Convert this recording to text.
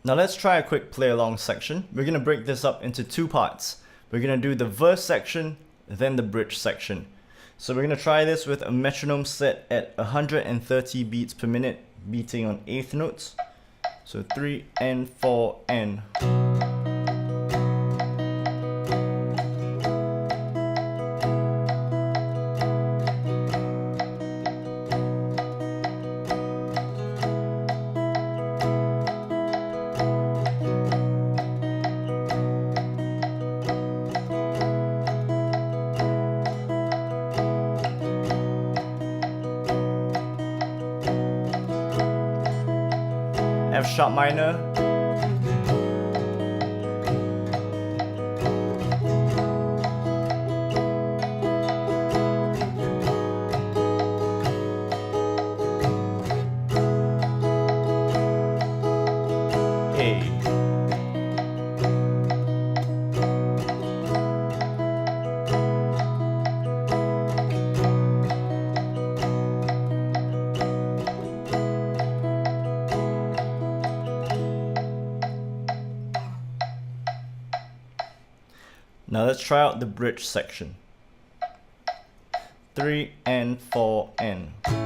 Now let's try a quick play along section. We're going to break this up into two parts. We're going to do the verse section, then the bridge section. So we're going to try this with a metronome set at 130 beats per minute, beating on eighth notes. So 3 and 4 and. F sharp minor, A. Now let's try out the bridge section. 3 and 4 and.